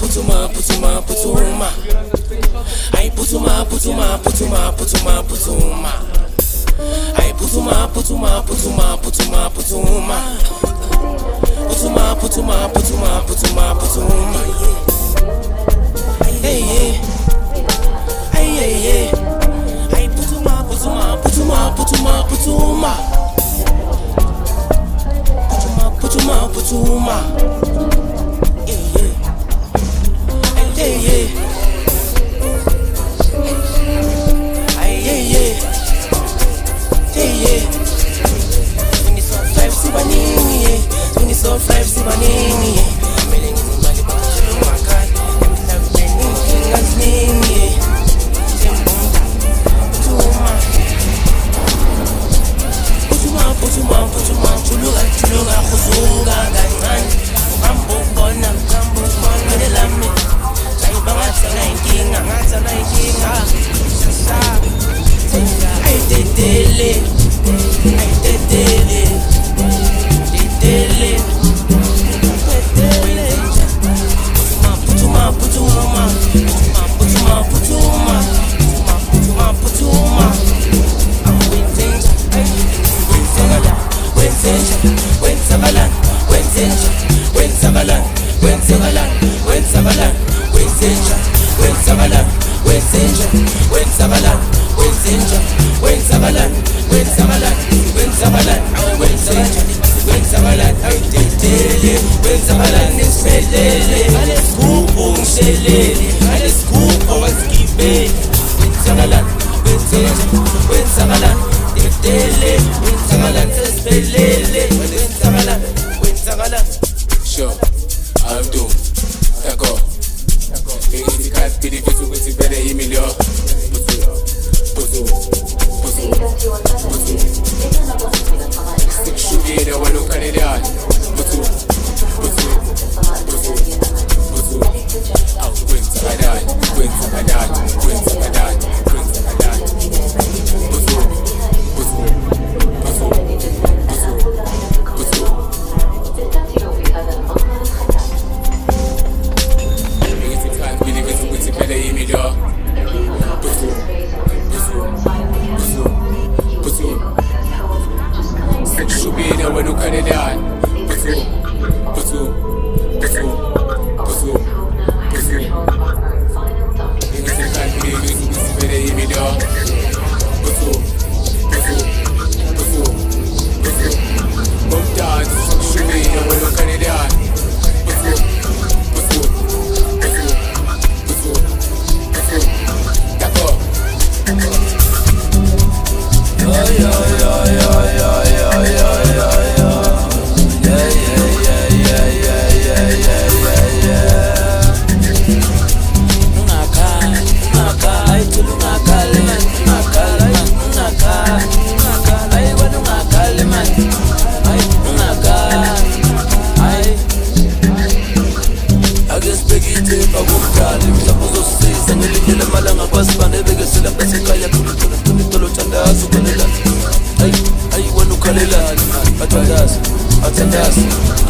putuma, putuma, putuma. Ay, putuma, putuma, putuma, putuma, putuma. Ay, putuma, putuma, putuma, putuma, putuma. Putuma, putuma, putuma, putuma, putuma. Hey, hey. Hey, hey, hey. Ay, putuma, putuma, putuma, putuma, putuma. Putuma, putuma. Hey, hey. Hey, hey. Ay, hey, hey. Hey, hey. When it's all five, see my name, when it's all five, see my name, Sure, I'm doomed. D'accord. Et il casse, puis il fait tout, il fait des millions. Pousou. C'est que je suis bien, on va nous connaître. Pousou. Ah, Gwen Sagadan.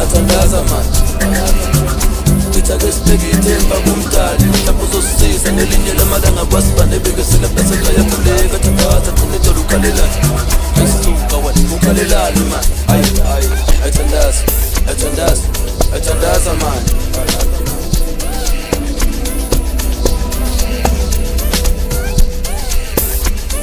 Athandaza man Ngitake sibeke ithemba kumdali mhlawumbe uzosisiza ngelinye lamalanga kwasibane bekesela bese kayakholeka thandaza qinithola ukhalelana ayisuka wena ukhalelana man ay athandaza man